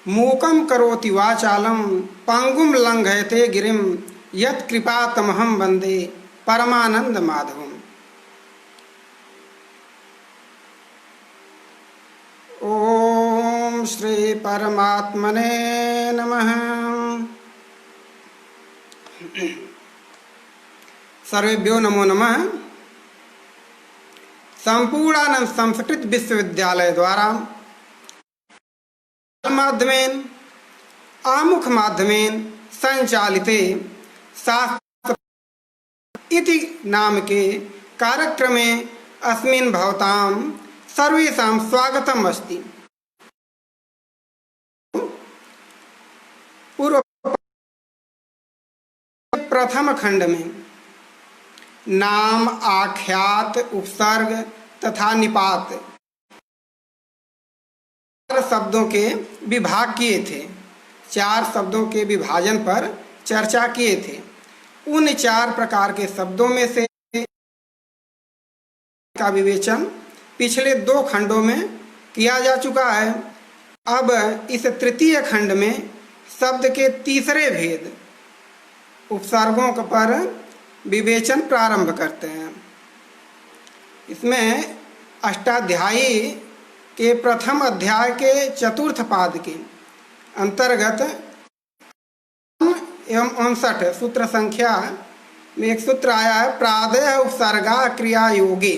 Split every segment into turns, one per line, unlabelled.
मूकं करोति वाचालं पंगुं लंघयते गिरिं यत्कृपातमहं वन्दे परमानंद माधवम्। ओम श्री परमात्मने नमः। सर्वेभ्यो नमो नमः। संपूर्णानंद संस्कृत विश्वविद्यालय द्वारा माध्यमेन आमुख माध्यमेन संचालिते शास्त्र इति नाम के कार्यक्रमे अस्मिन् भवतां सर्वेषां स्वागतम् अस्ति। पूर्व प्रथम खंड में नाम, आख्यात, उपसर्ग तथा निपात शब्दों के विभाग किए थे। 4 शब्दों के विभाजन पर चर्चा किए थे। उन 4 प्रकार के शब्दों में से का विवेचन पिछले 2 खंडों में किया जा चुका है। अब इस तृतीय खंड में शब्द के तीसरे भेद उपसर्गों पर विवेचन प्रारंभ करते हैं। इसमें अष्टाध्यायी के प्रथम अध्याय के चतुर्थ पाद के अंतर्गत एवं 59 सूत्र संख्या में एक सूत्र आया है, प्रादय उपसर्गा क्रिया योगी।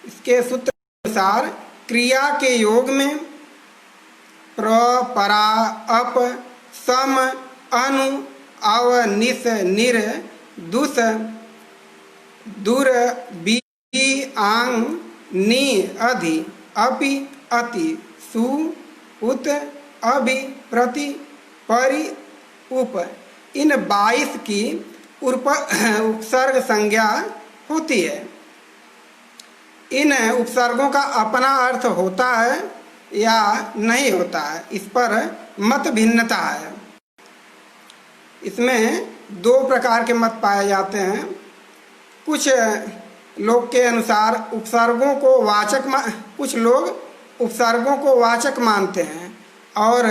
इसके सूत्र अनुसार क्रिया के योग में प्र, परा, अप, सम, अनु, अव, निस, निर, दुस, दुर, बी, आंग, नी, अधि, अपि, अति, सु, उत, अभि, प्रति, परि, उप, इन 22 की उपसर्ग संज्ञा होती है। इन उपसर्गों का अपना अर्थ होता है या नहीं होता है, इस पर मत भिन्नता है। इसमें 2 प्रकार के मत पाए जाते हैं। कुछ लोग के अनुसार उपसर्गों को वाचक कुछ लोग उपसर्गों को वाचक मानते हैं और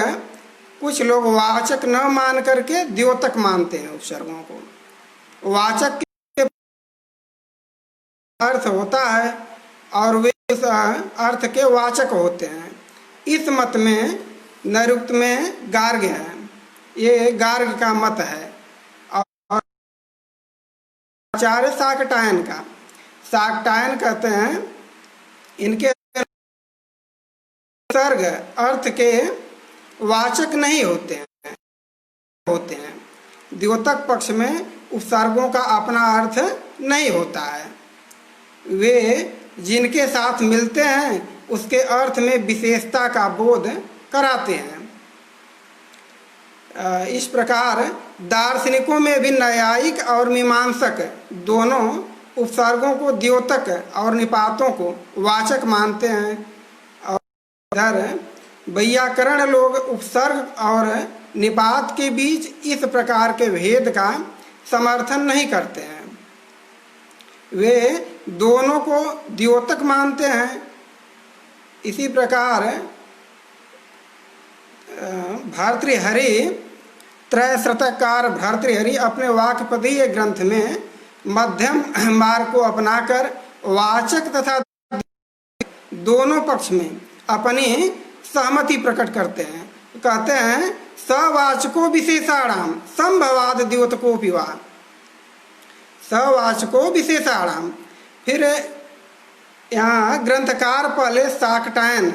कुछ लोग वाचक न मान करके द्योतक मानते हैं। उपसर्गों को वाचक के अर्थ होता है और वे उस अर्थ के वाचक होते हैं। इस मत में नैरुक्त में गार्ग्य है, ये गार्ग्य का मत है। और आचार्य शाकटायन का, शाकटायन कहते हैं इनके उपसर्ग अर्थ के वाचक नहीं होते हैं। द्योतक पक्ष में उपसर्गों का अपना अर्थ नहीं होता है। वे जिनके साथ मिलते हैं उसके अर्थ में विशेषता का बोध कराते हैं। इस प्रकार दार्शनिकों में भी न्यायिक और मीमांसक दोनों उपसर्गों को द्योतक और निपातों को वाचक मानते हैं। और इधर वैयाकरण लोग उपसर्ग और निपात के बीच इस प्रकार के भेद का समर्थन नहीं करते हैं। वे दोनों को द्योतक मानते हैं। इसी प्रकार भर्तृहरि, त्रयश्रतकार भर्तृहरि अपने वाक्पदीय ग्रंथ में मध्यम मार्ग को अपनाकर वाचक तथा दोनों पक्ष में अपनी सहमति प्रकट करते हैं। कहते हैं सवाचको विशेषाणाम संभवाद द्योतकोपि वा। सवाचको विशेषाणाम। फिर यहाँ ग्रंथकार पहले शाकटायन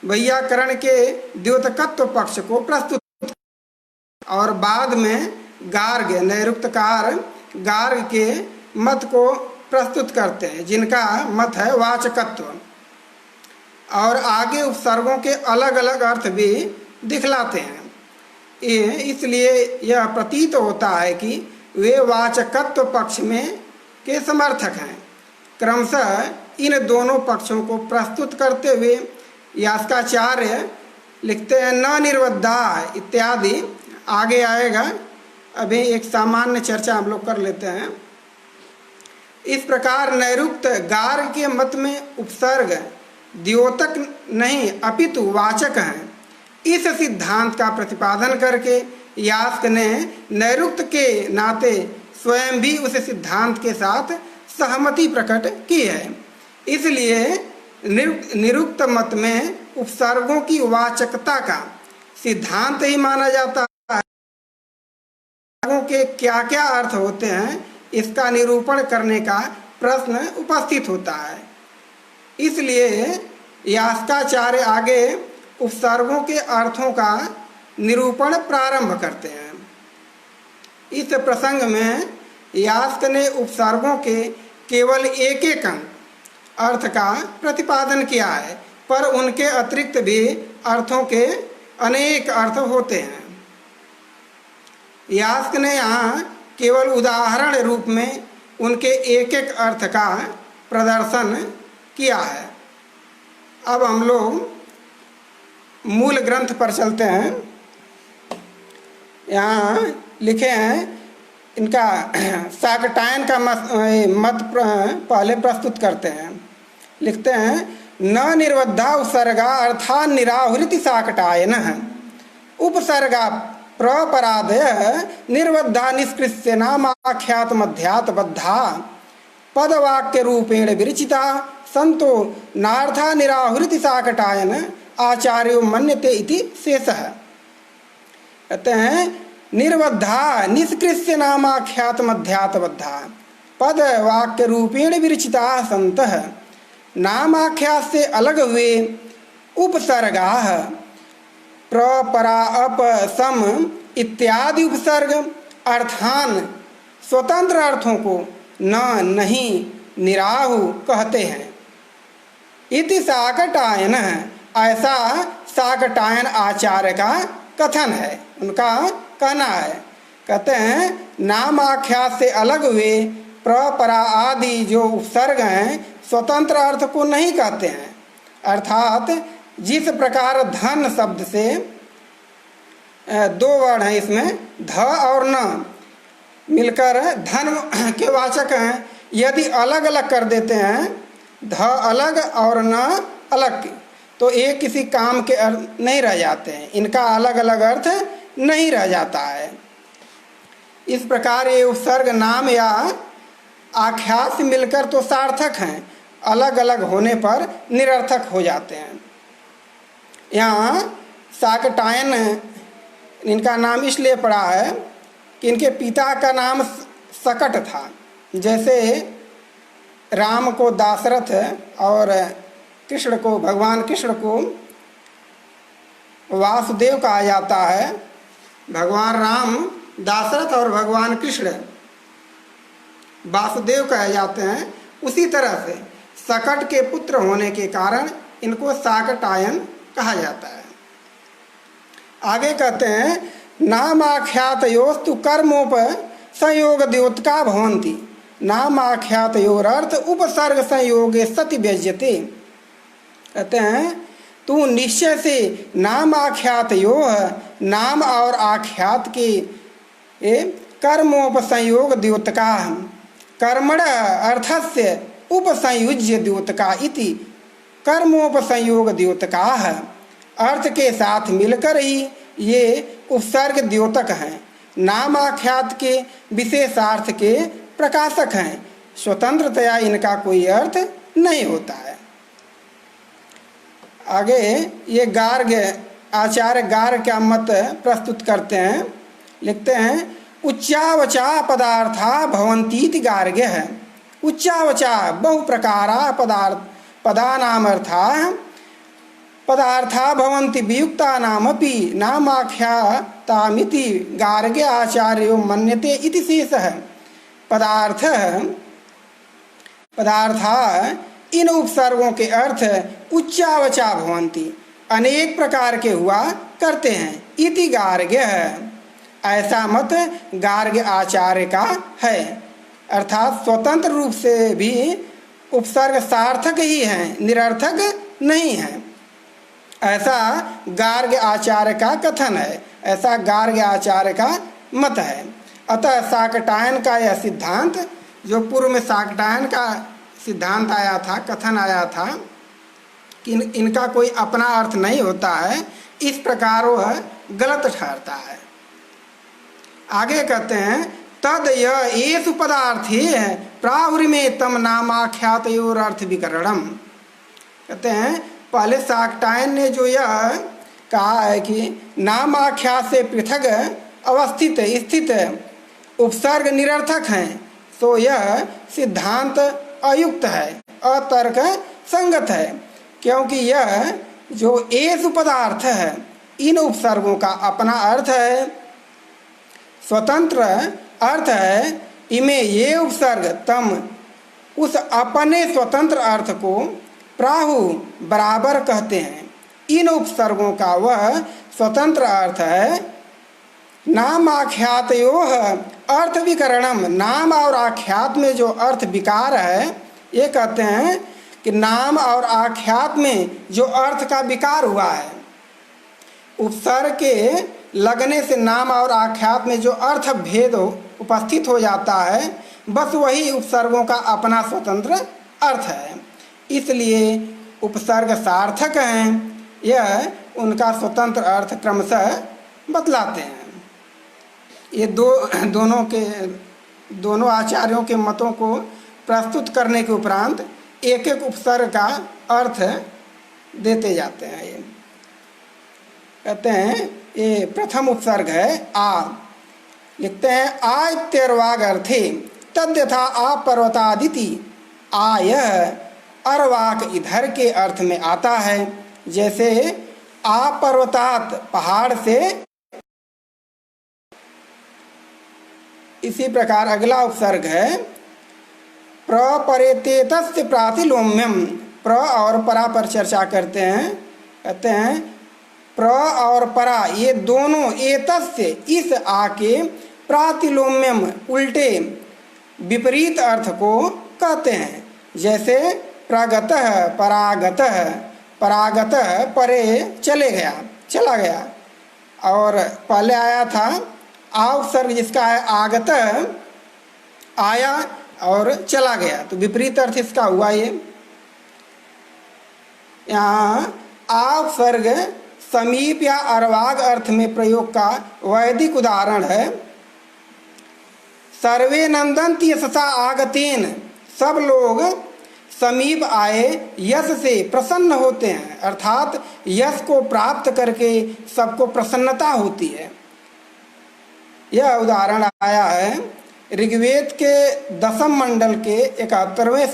वैयाकरण के द्योतकत्व पक्ष को प्रस्तुत और बाद में गार्ग्य नैरुक्तकार गार्ग्य के मत को प्रस्तुत करते हैं, जिनका मत है वाचकत्व। और आगे उपसर्गों के अलग अलग अर्थ भी दिखलाते हैं। इसलिए यह प्रतीत होता है कि वे वाचकत्व पक्ष में के समर्थक हैं। क्रमशः इन दोनों पक्षों को प्रस्तुत करते हुए यास्काचार्य लिखते हैं न निर्वद्धा इत्यादि आगे आएगा। अभी एक सामान्य चर्चा हम लोग कर लेते हैं। इस प्रकार नैरुक्त गार्ग्य के मत में उपसर्ग द्योतक नहीं अपितु वाचक हैं। इस सिद्धांत का प्रतिपादन करके यास्क ने नैरुक्त के नाते स्वयं भी उस सिद्धांत के साथ सहमति प्रकट की है। इसलिए निरुक्त मत में उपसर्गों की वाचकता का सिद्धांत ही माना जाता है। उपसर्गों के क्या क्या अर्थ होते हैं इसका निरूपण करने का प्रश्न उपस्थित होता है। इसलिए यास्काचार्य आगे उपसर्गों के अर्थों का निरूपण प्रारंभ करते हैं। इस प्रसंग में यास्क ने उपसर्गों के केवल एक एक अर्थ का प्रतिपादन किया है, पर उनके अतिरिक्त भी अर्थों के अनेक अर्थ होते हैं। यास्क ने यहाँ केवल उदाहरण रूप में उनके एक एक अर्थ का प्रदर्शन किया है। अब हम लोग मूल ग्रंथ पर चलते हैं। यहाँ लिखे हैं, इनका शाकटायन का मत पहले प्रस्तुत करते हैं। लिखते हैं, न निर्वद्धा उपसर्गा अर्थान निराहुरिति शाकटायन उपसर्गा प्रपराधय निर्वद्धा निष्कृष्य नामाख्यात मध्यात बद्धा पदवाक्य रूपेण विरचिता संतो नार्था निराहुरिति शाकटायन आचार्यो मन्यते इति शेषः। कहते हैं, निर्वद्धा निष्कृष्य नामाख्यात मध्यात बद्धा पद वाक्य रूपेण विरचिता संतः नामाख्यात से अलग हुए उपसर्गा प्रपरा अप सम इत्यादि उपसर्ग अर्थान स्वतंत्र अर्थों को न नहीं निराहु कहते हैं। इति शाकटायन, ऐसा शाकटायन आचार्य का कथन है, उनका कहना है। कहते हैं, नामाख्यात से अलग हुए प्रपरा आदि जो उपसर्ग हैं स्वतंत्र अर्थ को नहीं कहते हैं। अर्थात जिस प्रकार धन शब्द से दो वर्ण हैं, इसमें ध और न मिलकर धन के वाचक हैं, यदि अलग अलग कर देते हैं, ध अलग और न अलग, तो एक किसी काम के अर्थ नहीं रह जाते हैं, इनका अलग अलग अर्थ नहीं रह जाता है। इस प्रकार ये उपसर्ग नाम या आख्यात से मिलकर तो सार्थक हैं, अलग अलग होने पर निरर्थक हो जाते हैं। यहाँ शाकटायन इनका नाम इसलिए पड़ा है कि इनके पिता का नाम शकट था। जैसे राम को दाशरथ और कृष्ण को, भगवान कृष्ण को वासुदेव कहा जाता है, भगवान राम दाशरथ और भगवान कृष्ण वासुदेव कहे जाते हैं। उसी तरह से शकट के पुत्र होने के कारण इनको शाकटायन कहा जाता है। आगे कहते हैं, नामाख्यातयोस्तु कर्मोप संयोग द्योतका भवन्ति नामाख्यातयोरर्थ उपसर्ग संयोगे सति व्यज्यते। कहते हैं, तू निश्चय से नामाख्यातयोः नाम और आख्यात के कर्मोपसंयोग द्योतका कर्मण अर्थस्य उपसंयुज्य द्योतका इति कर्मोपसंयोग द्योतकाः अर्थ के साथ मिलकर ही ये उपसर्ग द्योतक हैं, नामाख्यात के विशेषार्थ के प्रकाशक हैं, स्वतंत्रतया इनका कोई अर्थ नहीं होता है। आगे ये गार्ग्य आचार्य गार्ग्य का मत प्रस्तुत करते हैं। लिखते हैं, उच्चावचा पदार्था भवन्तीति गार्ग्य है। उच्चावचा बहु प्रकारा पदानामर्था पदार्था भवन्ति वियुक्तानामपि नामाख्यातामिति गार्ग्य आचार्यो मन्यते इति शेषः। पदार्था इन उपसर्गों के अर्थ उच्चावचा भवन्ति अनेक प्रकार के हुआ करते हैं, इति गार्ग्य है, ऐसा मत गार्ग्य आचार्य का है। अर्थात स्वतंत्र रूप से भी उपसर्ग सार्थक ही हैं, निरर्थक नहीं है, ऐसा गार्ग्य आचार्य का कथन है, ऐसा गार्ग्य आचार्य का मत है। अतः शाकटायन का यह सिद्धांत, जो पूर्व में शाकटायन का सिद्धांत आया था, कथन आया था कि इनका कोई अपना अर्थ नहीं होता है, इस प्रकार वह गलत ठहरता है। आगे कहते हैं तद येषु पदार्थी है प्राहुरिमें तम नामाख्यातयोर अर्थ विकरणम। कहते हैं पहले शाकटायन ने जो यह कहा है कि नामाख्यात से पृथक अवस्थित स्थित उपसर्ग निरर्थक हैं, तो यह सिद्धांत अयुक्त है, अतर्क संगत है, क्योंकि यह जो येषु पदार्थ है इन उपसर्गों का अपना अर्थ है, स्वतंत्र अर्थ है। इमे ये उपसर्ग तम उस अपने स्वतंत्र अर्थ को प्राहु बराबर कहते हैं। इन उपसर्गों का वह स्वतंत्र अर्थ है। नाम आख्यातयोः अर्थ विकरणम, नाम और आख्यात में जो अर्थ विकार है, ये कहते हैं कि नाम और आख्यात में जो अर्थ का विकार हुआ है, उपसर्ग के लगने से नाम और आख्यात में जो अर्थ भेद उपस्थित हो जाता है, बस वही उपसर्गों का अपना स्वतंत्र अर्थ है, इसलिए उपसर्ग सार्थक हैं। यह उनका स्वतंत्र अर्थ क्रमशः बतलाते हैं। ये दोनों आचार्यों के मतों को प्रस्तुत करने के उपरांत एक एक उपसर्ग का अर्थ देते जाते हैं। ये कहते हैं ये प्रथम उपसर्ग है आ, लिखते हैं आ इत्यर्वाग अर्थे तद्यथा आ पर्वतादिति। आ यह अर्वाक इधर के अर्थ में आता है, जैसे आ पर्वतात पहाड़ से। इसी प्रकार अगला उपसर्ग है प्रपरेतेतस्य प्रातिलोम्यम। प्र और परा पर चर्चा करते हैं। कहते हैं प्र और परा ये दोनों एतस्य इस आ के प्रातिलोम्यम उल्टे विपरीत अर्थ को कहते हैं, जैसे प्रगतः परागतः, परागतः परे चला गया, और पहले आया था आ उपसर्ग जिसका है आगत, आया और चला गया, तो विपरीत अर्थ इसका हुआ। ये यहाँ आ उपसर्ग समीप या अर्वाग अर्थ में प्रयोग का वैदिक उदाहरण है। सर्वे नंदन्ति यशसा आगतेन, सब लोग समीप आए यश से प्रसन्न होते हैं, अर्थात यश को प्राप्त करके सबको प्रसन्नता होती है। यह उदाहरण आया है ऋग्वेद के 10वें मंडल के 71वें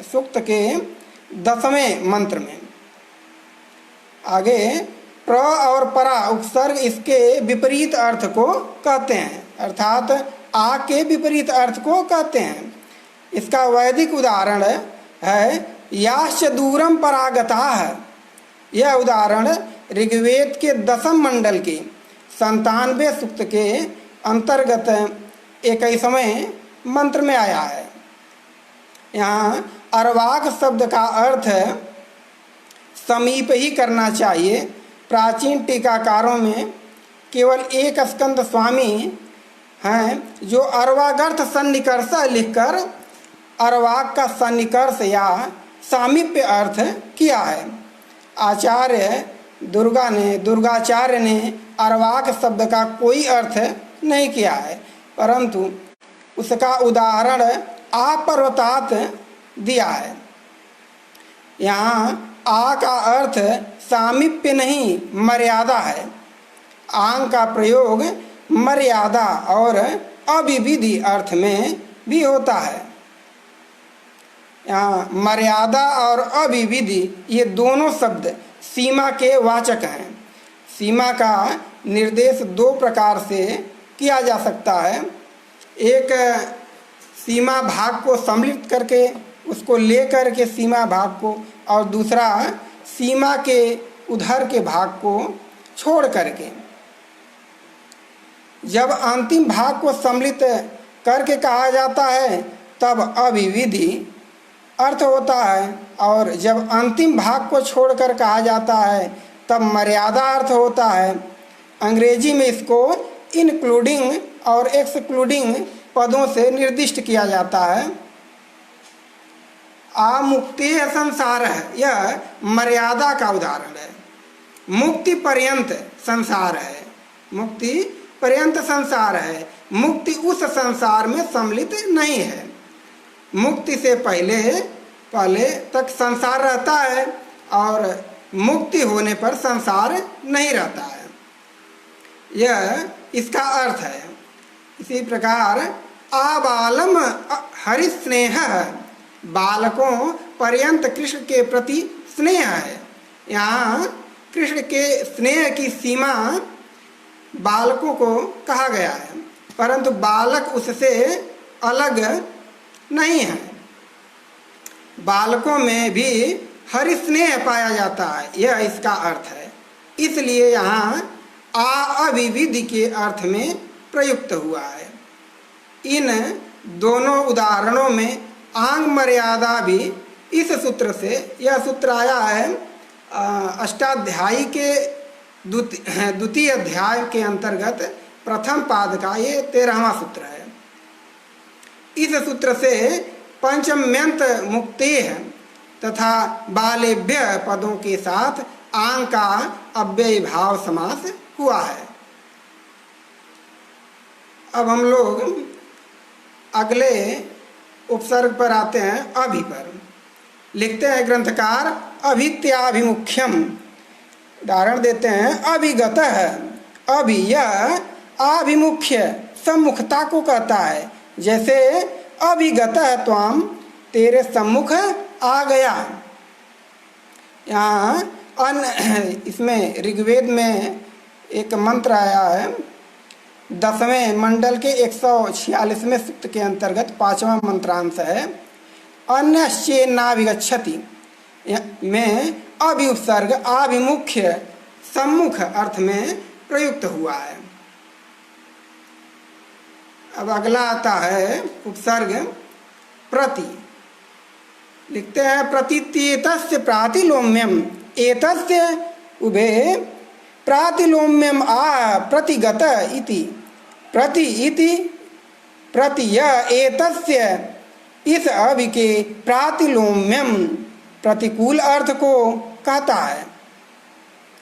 सूक्त के 10वें मंत्र में। आगे प्र और परा उपसर्ग इसके विपरीत अर्थ को कहते हैं, अर्थात आ के विपरीत अर्थ को कहते हैं। इसका वैदिक उदाहरण है याश्च दूरम परागताः। यह उदाहरण ऋग्वेद के 10वें मंडल के 97वें सूक्त के अंतर्गत 21वें मंत्र में आया है। यहाँ अर्वाक शब्द का अर्थ समीप ही करना चाहिए। प्राचीन टीकाकारों में केवल एक स्कंद स्वामी हैं जो अर्वागर्थ सन्निकर्ष लिखकर अर्वाक का सन्निकर्ष या सामीप्य अर्थ किया है। आचार्य दुर्गाचार्य ने अर्वाक शब्द का कोई अर्थ नहीं किया है, परंतु उसका उदाहरण आ पर्वतात दिया है। यहाँ आ का अर्थ सामीप्य नहीं मर्यादा है। आंग का प्रयोग मर्यादा और अविविधि अर्थ में भी होता है। यहाँ मर्यादा और अविविधि ये दोनों शब्द सीमा के वाचक हैं। सीमा का निर्देश दो प्रकार से किया जा सकता है। एक सीमा भाग को सम्मिलित करके उसको ले करके सीमा भाग को, और दूसरा सीमा के उधर के भाग को छोड़ करके। जब अंतिम भाग को सम्मिलित करके कहा जाता है तब अविविधि अर्थ होता है, और जब अंतिम भाग को छोड़कर कहा जाता है तब मर्यादा अर्थ होता है। अंग्रेजी में इसको इंक्लूडिंग और एक्सक्लूडिंग पदों से निर्दिष्ट किया जाता है। आमुक्ते संसार है, यह मर्यादा का उदाहरण है। मुक्ति पर्यंत संसार है, मुक्ति पर्यंत संसार है, मुक्ति उस संसार में सम्मिलित नहीं है। मुक्ति से पहले तक संसार रहता है और मुक्ति होने पर संसार नहीं रहता है, यह इसका अर्थ है। इसी प्रकार आबालम हरिस्नेह, बालकों पर्यंत कृष्ण के प्रति स्नेह है। यहाँ कृष्ण के स्नेह की सीमा बालकों को कहा गया है, परंतु बालक उससे अलग नहीं है। बालकों में भी हरि स्नेह पाया जाता है, यह इसका अर्थ है। इसलिए यहाँ अविविधि के अर्थ में प्रयुक्त हुआ है। इन दोनों उदाहरणों में आंग मर्यादा भी इस सूत्र से, यह सूत्र आया है अष्टाध्यायी के द्वितीय अध्याय के अंतर्गत प्रथम पाद का ये 13वां सूत्र है। इस सूत्र से पंचम्यंत मुक्ति है तथा बालेभ्य पदों के साथ आंग का अव्ययी भाव समास हुआ है। अब हम लोग अगले उपसर्ग पर आते हैं, अभि पर। लिखते हैं ग्रंथकार अभित्याभिमुख्यम, उदाहरण देते हैं अभिगतः। अभि यह आभिमुख्य सम्मुखता को कहता है, जैसे अभिगतः त्वाम, तेरे सम्मुख आ गया। यहाँ इसमें ऋग्वेद में एक मंत्र आया है 10वें मंडल के 146वें सूक्त के अंतर्गत 5वां मंत्रांश है, अन्यश्चेन्नाभिगच्छति में अभि उपसर्ग आभिमुख्य सम्मुख अर्थ में प्रयुक्त हुआ है। अब अगला आता है उपसर्ग प्रति। लिखते हैं प्रतीत्येतस्य प्रातिलोम्यम, एतस्य उभे प्रातिलोम्यम आ प्रतिगत इति। प्रति इति प्रति यह एतस्य इस अभि के प्रातिलोम्यम प्रतिकूल अर्थ को कहता है,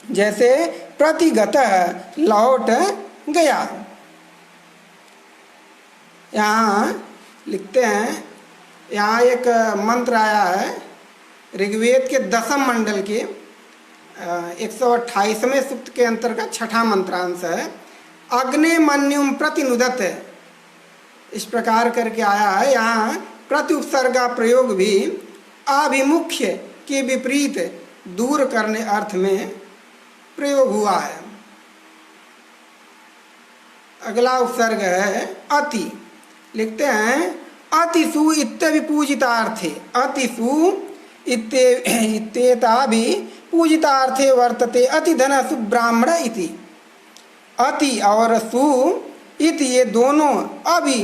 जैसे प्रतिगत लौट गया। यहाँ लिखते हैं, यहाँ एक मंत्र आया है ऋग्वेद के 10वें मंडल के 128वें सूक्त के अंतर्गत 6वां मंत्रांश है, अग्नेमन्युम प्रतिनुदत। इस प्रकार करके आया है। यहाँ प्रति उपसर्ग का प्रयोग भी आभिमुख्य के विपरीत दूर करने अर्थ में प्रयोग हुआ है। अगला उपसर्ग है अति। लिखते हैं अतिसु इत्यभिपूजितार्थे, अतिसु इत्येताभि पूजितार्थे वर्तते अतिधन सुब्राह्मण इति। अति और सु इति ये दोनों अभि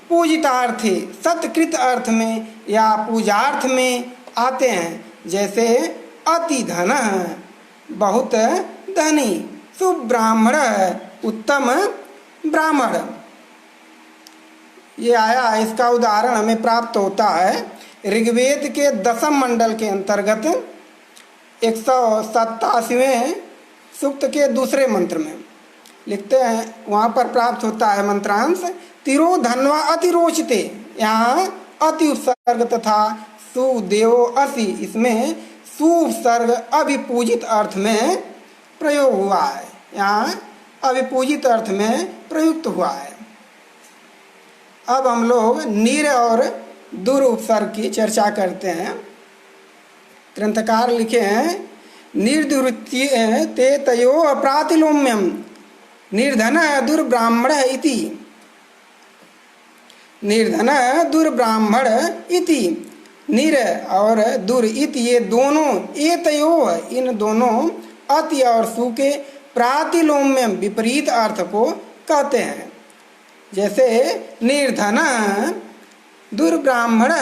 पूजितार्थे सत्कृत अर्थ में या पूजार्थ में आते हैं, जैसे अति धन बहुत धनी, सुब्राह्मण उत्तम ब्राह्मण। ये आया, इसका उदाहरण हमें प्राप्त होता है ऋग्वेद के 10वें मंडल के अंतर्गत 187वें सूक्त के दूसरे मंत्र में। लिखते हैं, वहाँ पर प्राप्त होता है मंत्रांश तिरो धन्वा अतिरोचते। यहाँ अति उपसर्ग तथा सुदेवो असि, इसमें सु उपसर्ग अभिपूजित अर्थ में प्रयोग हुआ है। यहाँ अभिपूजित अर्थ में प्रयुक्त हुआ है। अब हम लोग नीर और दुर उपसर्ग की चर्चा करते हैं। ग्रंथकार लिखे हैं निर्दुर्त्य ते तयो प्रातिलोम्यम निर्धन दुर्ब्राह्मण इति। निर्धन दुर्ब्राह्मण इति, निर और दुर इति ये दोनों एतयो, इन दोनों अति और सु के प्रातिलोम्यम विपरीत अर्थ को कहते हैं, जैसे निर्धन दुर्ब्राह्मण।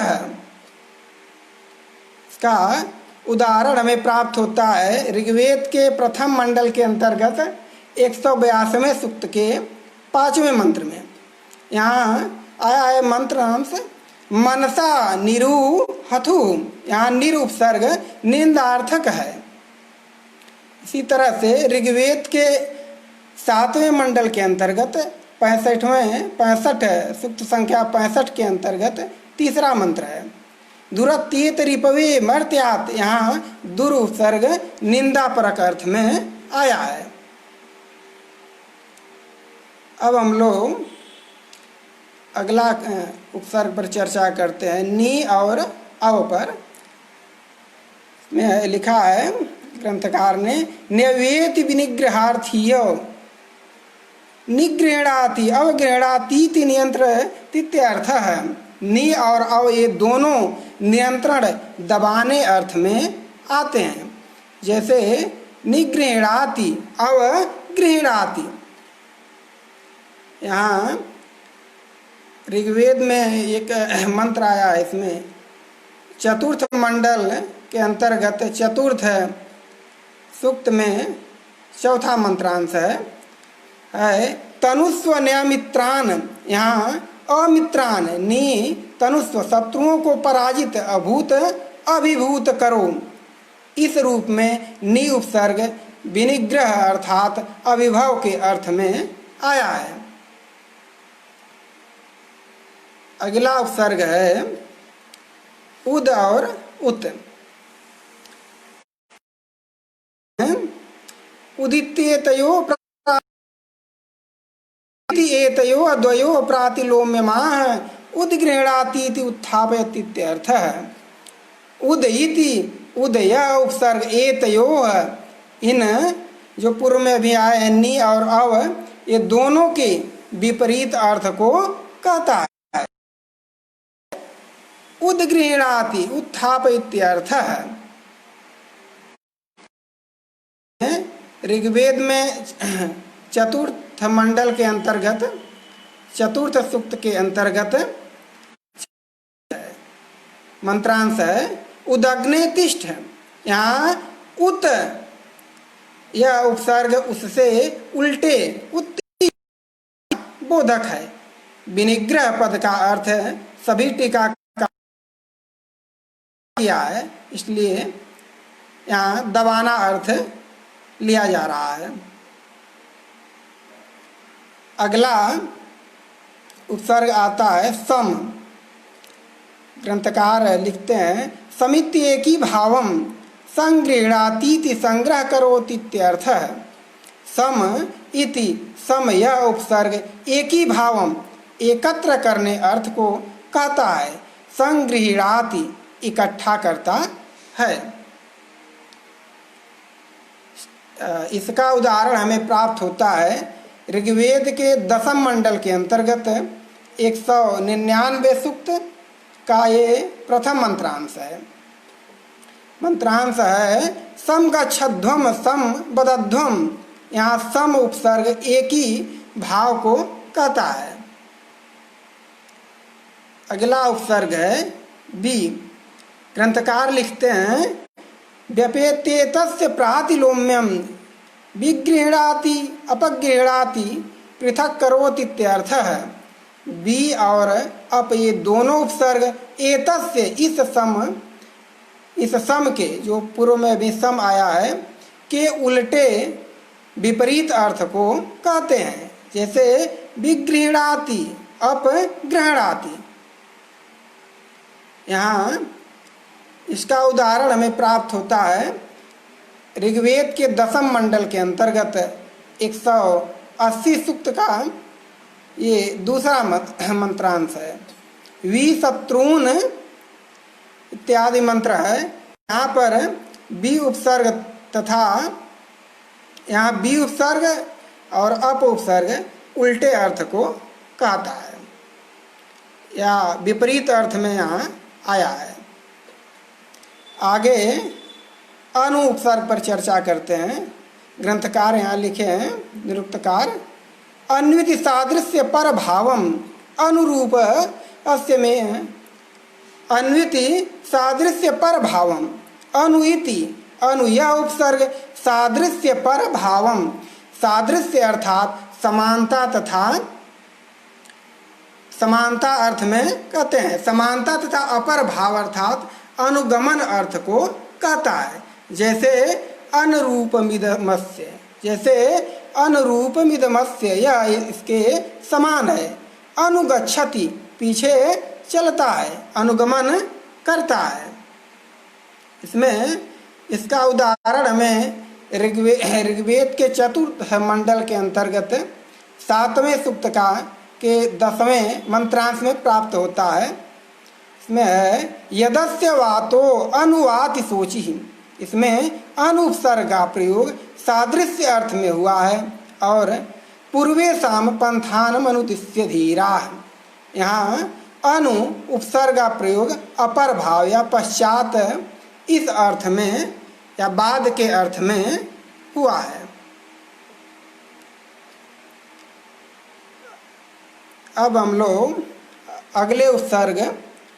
इसका उदाहरण हमें प्राप्त होता है ऋग्वेद के प्रथम मंडल के अंतर्गत 182वें सूक्त के 5वें मंत्र में। यहाँ आया है मंत्र अंश मनसा निरु हथु, यहाँ निर उपसर्ग निंदार्थक है। इसी तरह से ऋग्वेद के 7वें मंडल के अंतर्गत 65 सूक्त संख्या 65 के अंतर्गत तीसरा मंत्र है, दुरत्येत रिपवे मर्त्यात्। यहाँ दुर उपसर्ग निंदा परक अर्थ में आया है। अब हम लोग अगला उपसर्ग पर चर्चा करते हैं, नी और अव पर। में लिखा है ग्रंथकार ने, न्यवेति विनिग्रहार्थीय निगृहणाति अवगृहणातीति नियंत्र तित्यर्थ है। नि और अव ये दोनों नियंत्रण दबाने अर्थ में आते हैं। जैसे निगृहणाति अवगृहणाति, यहाँ ऋग्वेद में एक मंत्र आया है, इसमें चतुर्थ मंडल के अंतर्गत चतुर्थ सूक्त में चौथा मंत्रांश है तनुस्व न्यामित्रान। यहाँ अमित्रान नी तनुस्व, शत्रुओं को पराजित अभूत अभिभूत करो। इस रूप में नी उपसर्ग विनिग्रह अर्थात अभिभव के अर्थ में आया है। अगला उपसर्ग है उद और उत। उदित्येतयो एतयो अद्वयो प्रातिलोम्यमाः उद्गृह्णातीति उत्थापयतीत्यर्थः। उद इति उदय उपसर्ग एतयो, इन जो पूर्व में भी आए हैं नी और अव, ये दोनों के विपरीत अर्थ को कहता है। उद्गृह्णाति उत्थापयत्यर्थः। ऋग्वेद में चतुर्थ मंडल के अंतर्गत चतुर्थ सूक्त के अंतर्गत मंत्रांश है उदग्ने तिष्ठ। यहाँ उत यह उपसर्ग उससे उल्टे उत्ती बोधक है। विनिग्रह पद का अर्थ सभी टीका किया है, इसलिए यहाँ दबाना अर्थ लिया जा रहा है। अगला उपसर्ग आता है सम। ग्रंथकार लिखते हैं समित्येकी भावम संगृह्णातीति संग्रह करोतीत्यर्थः। सम इति सम यह उपसर्ग एक ही भावम एकत्र करने अर्थ को कहता है। संगृह्णाति इकट्ठा करता है। इसका उदाहरण हमें प्राप्त होता है ऋग्वेद के 10वें मंडल के अंतर्गत 199 सूक्त का ये प्रथम मंत्रांश है। मंत्रांश है सम गच्छध्वम सम बदध्वम। यहाँ सम उपसर्ग एक ही भाव को कहता है। अगला उपसर्ग है बी। ग्रंथकार लिखते हैं व्यपेत्येतस्य प्रातिलोम्यम विगृह्णाति अपगृह्णाति पृथक करोतीत्यर्थः। बी और अप ये दोनों उपसर्ग एतस्य इस सम के, जो पूर्व में भी सम आया है, के उल्टे विपरीत अर्थ को कहते हैं। जैसे विगृह्णाति अपगृह्णाति। यहाँ इसका उदाहरण हमें प्राप्त होता है ऋग्वेद के 10वें मंडल के अंतर्गत 180 सूक्त का ये दूसरा मंत्रांश है। वी शत्रुन इत्यादि मंत्र है। यहाँ पर बी उपसर्ग तथा यहाँ बी उपसर्ग और अप उपसर्ग उल्टे अर्थ को कहता है या विपरीत अर्थ में यहाँ आया है। आगे अनु उपसर्ग पर चर्चा करते हैं। ग्रंथकार यहाँ लिखे हैं निरुक्तकार अन्विति सादृश्य पर भावम अनुरूप अस्य में अन्विति सादृश्य पर भावम अनुइति अनु यह उपसर्ग सादृश्य पर भावम। सादृश्य अर्थात समानता तथा समानता अर्थ में कहते हैं। समानता तथा अपर भाव अर्थात अनुगमन अर्थ को कहता है। जैसे अनुरूपमिदमस्य, जैसे अनुरूपमिदमस्य, यह इसके समान है। अनुगच्छति, पीछे चलता है, अनुगमन करता है। इसमें इसका उदाहरण हमें ऋग्वेद के चतुर्थ मंडल के अंतर्गत 7वें सूक्त का के 10वें मंत्रांश में प्राप्त होता है। इसमें है यदस्य वातो अनुवाति सोचि, इसमें अनुपसर्ग का प्रयोग सादृश्य अर्थ में हुआ है। और पूर्वे साम पंथान अनुदिश्य धीरा, यहाँ अनु उपसर्ग का प्रयोग अपर भाव या पश्चात इस अर्थ में या बाद के अर्थ में हुआ है। अब हम लोग अगले उपसर्ग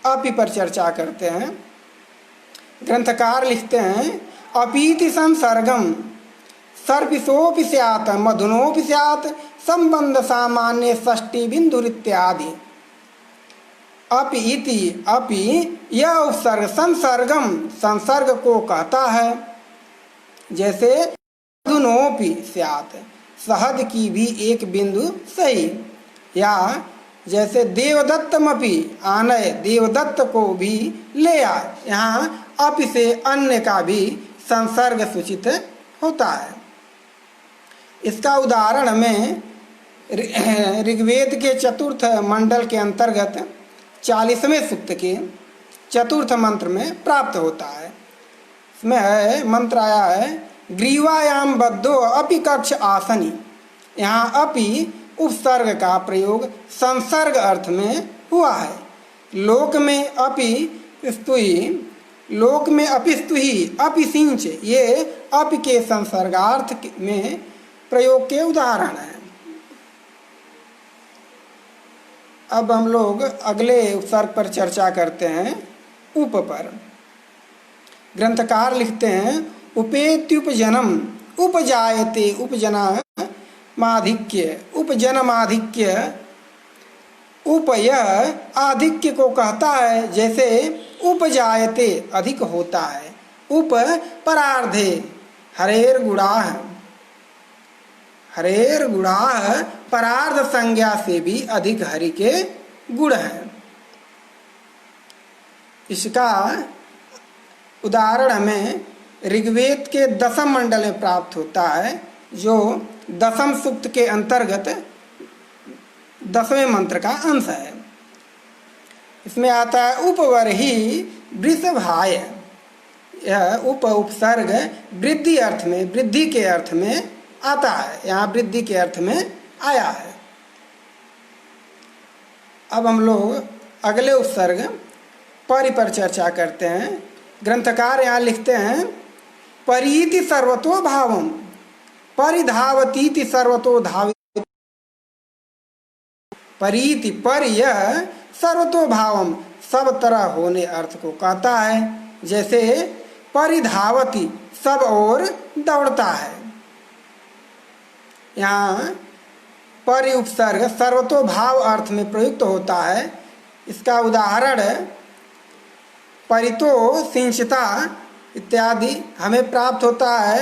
अपि पर चर्चा करते हैं। ग्रंथकार लिखते हैं अपीति संसर्गम सर्पिशोपि स्यात् मधुनोपि स्यात् संबंध सामान्य षष्ठी बिंदु इत्यादि। अपि इति, अपि यह उपसर्ग संसर्गम, संसर्ग को कहता है। जैसे मधुनोपि स्यात्, शहद की भी एक बिंदु सही। या जैसे देवदत्तमपि आनय, देवदत्त को भी ले आए, यहाँ अपि से अन्य का भी संसर्ग सूचित होता है। इसका उदाहरण हमें ऋग्वेद के चतुर्थ मंडल के अंतर्गत 40वें सूक्त के चतुर्थ मंत्र में प्राप्त होता है। इसमें है मंत्र आया है ग्रीवायाम बद्धो अपि कक्ष आसनी। यहाँ अपि उपसर्ग का प्रयोग संसर्ग अर्थ में हुआ है। लोक में अपि स्तुहि, लोक में अपि स्तुहि, अपि सिंच, ये अपि के संसर्गार्थ में प्रयोग के उदाहरण हैं। अब हम लोग अगले उपसर्ग पर चर्चा करते हैं, उप पर। ग्रंथकार लिखते हैं उपेत्युपजनम उपजायते, उपजना माधिक्य, उपजनमाधिक्य। उप यह आधिक्य को कहता है। जैसे उपजायते अधिक होता है, उप परार्धे हरेर गुणाः, हरेर गुणाः परार्ध संज्ञा से भी अधिक हरि के गुण हैं। इसका उदाहरण हमें ऋग्वेद के 10वें मंडल में प्राप्त होता है, जो 10वें सूक्त के अंतर्गत 10वें मंत्र का अंश है। इसमें आता है उपवरहि वृषभाय। यह उप उपसर्ग वृद्धि अर्थ में, वृद्धि के अर्थ में आता है, यहाँ वृद्धि के अर्थ में आया है। अब हम लोग अगले उपसर्ग परि पर चर्चा करते हैं। ग्रंथकार यहाँ लिखते हैं परीति सर्वतो भावम, परिधावतीति सर्वतो धावित। परीति, पर यह सर्वतो भावम, सब तरह होने अर्थ को कहता है। जैसे परिधावती, सब ओर दौड़ता है। यहाँ परि उपसर्ग सर्वतो भाव अर्थ में प्रयुक्त होता है। इसका उदाहरण परितो सिंचिता इत्यादि हमें प्राप्त होता है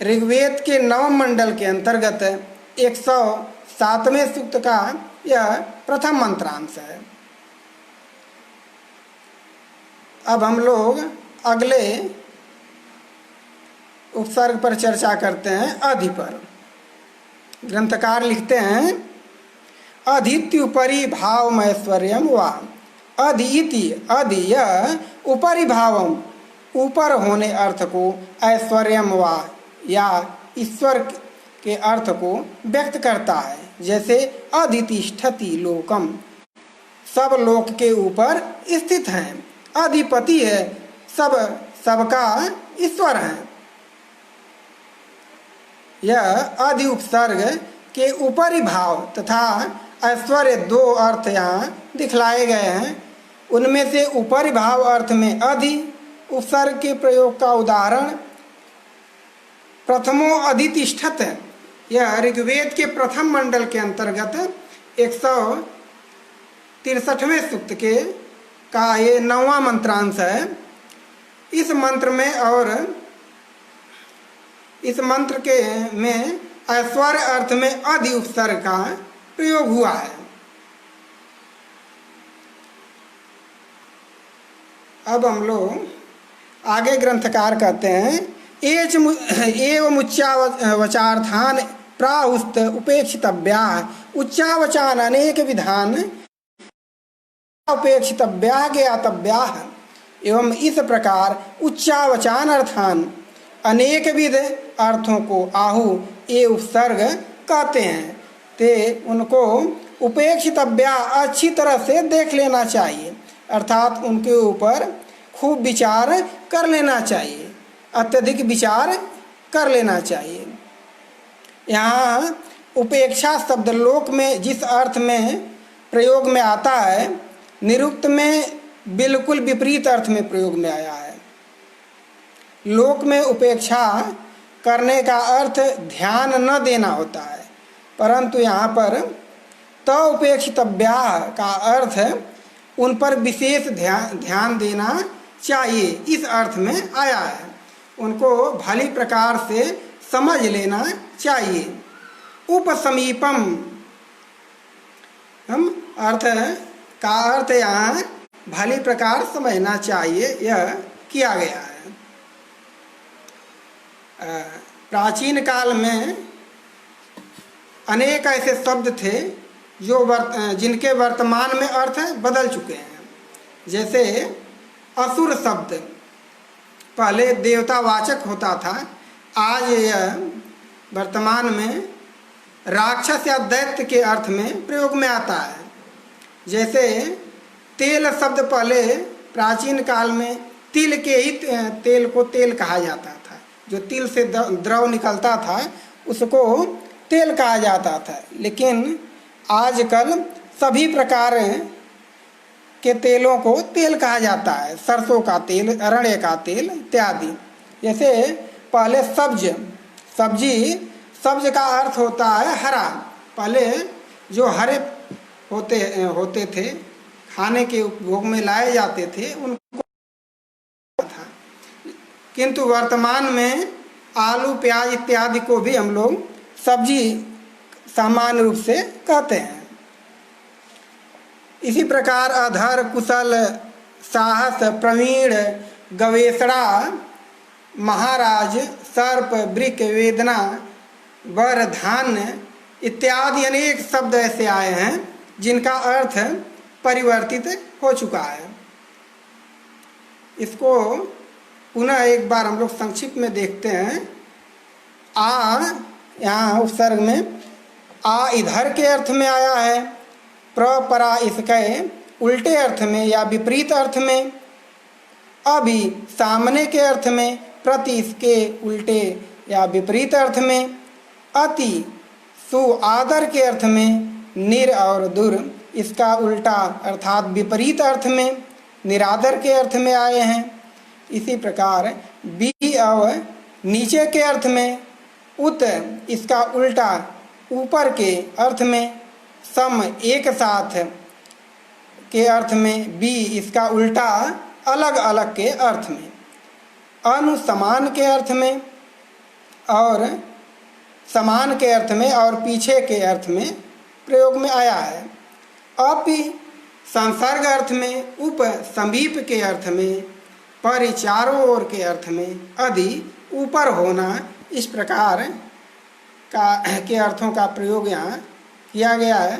ऋग्वेद के 9वें मंडल के अंतर्गत 107वें सूक्त का यह प्रथम मंत्रांश है। अब हम लोग अगले उपसर्ग पर चर्चा करते हैं, अधि पर। ग्रंथकार लिखते हैं अधित्युपरि भावमैश्वर्यम वा। अधि इति, अधि यह उपरि भावम, ऊपर होने अर्थ को, ऐश्वर्यम वा या ईश्वर के अर्थ को व्यक्त करता है। जैसे अधितिष्ठति लोकम, सब लोक के ऊपर स्थित हैं। अधिपति है, सबका ईश्वर है। यह अधि उपसर्ग के ऊपरी भाव तथा ऐश्वर्य दो अर्थ यहाँ दिखलाए गए हैं। उनमें से ऊपरी भाव अर्थ में अधि उपसर्ग के प्रयोग का उदाहरण प्रथमो अधितिष्ठत है। यह ऋग्वेद के प्रथम मंडल के अंतर्गत 63वें सूक्त के का ये 9वां मंत्रांश है। इस मंत्र में और इस मंत्र के में ऐश्वर्य अर्थ में अधि उपसर्ग का प्रयोग हुआ है। अब हम लोग आगे ग्रंथकार कहते हैं एवं उच्चावचार्थान प्राहुस्त उपेक्षितव्या उच्चावचान अनेक विधान उपेक्षितव्या ज्ञातव्या। एवं इस प्रकार उच्चावचान अर्थान अनेक विध अर्थों को आहु ए उपसर्ग कहते हैं। ते उनको उपेक्षितव्या अच्छी तरह से देख लेना चाहिए, अर्थात उनके ऊपर खूब विचार कर लेना चाहिए, अत्यधिक विचार कर लेना चाहिए। यहाँ उपेक्षा शब्द लोक में जिस अर्थ में प्रयोग में आता है, निरुक्त में बिल्कुल विपरीत अर्थ में प्रयोग में आया है। लोक में उपेक्षा करने का अर्थ ध्यान न देना होता है, परंतु यहाँ पर उपेक्षितव्या का अर्थ उन पर विशेष ध्यान देना चाहिए, इस अर्थ में आया है। उनको भली प्रकार से समझ लेना चाहिए। उपसमीपम हम अर्थ का अर्थ यहाँ भली प्रकार समझना चाहिए, यह किया गया है। प्राचीन काल में अनेक ऐसे शब्द थे जो जिनके वर्तमान में अर्थ बदल चुके हैं। जैसे असुर शब्द पहले देवतावाचक होता था, आज यह वर्तमान में राक्षस या दैत्य के अर्थ में प्रयोग में आता है। जैसे तेल शब्द पहले प्राचीन काल में तिल के ही तेल को तेल कहा जाता था, जो तिल से द्रव निकलता था उसको तेल कहा जाता था। लेकिन आजकल सभी प्रकार के तेलों को तेल कहा जाता है, सरसों का तेल, अरण्य का तेल इत्यादि। जैसे पहले सब्ज का अर्थ होता है हरा। पहले जो हरे होते थे, खाने के उपभोग में लाए जाते थे, उनको था। किंतु वर्तमान में आलू प्याज इत्यादि को भी हम लोग सब्जी सामान्य रूप से कहते हैं। इसी प्रकार अधर, कुशल, साहस, प्रवीण, गवेषणा, महाराज, सर्प, वृक, वेदना, वर, धान्य इत्यादि अनेक शब्द ऐसे आए हैं जिनका अर्थ परिवर्तित हो चुका है। इसको पुनः एक बार हम लोग संक्षिप्त में देखते हैं। आ यहाँ उपसर्ग में आ इधर के अर्थ में आया है, परा इसके उल्टे अर्थ में या विपरीत अर्थ में, अभी सामने के अर्थ में, प्रति इसके उल्टे या विपरीत अर्थ में, अति सु आदर के अर्थ में, निर और दुर इसका उल्टा अर्थात विपरीत अर्थ में, निरादर के अर्थ में आए हैं। इसी प्रकार बी और नीचे के अर्थ में, उत इसका उल्टा ऊपर के अर्थ में, सम एक साथ के अर्थ में, बी इसका उल्टा अलग अलग के अर्थ में, अनु समान के अर्थ में और समान के अर्थ में और पीछे के अर्थ में प्रयोग में आया है। अपि संसर्ग अर्थ में, उप समीप के अर्थ में, परि चारों ओर के अर्थ में, अधि ऊपर होना, इस प्रकार का के अर्थों का प्रयोग यहाँ किया गया है।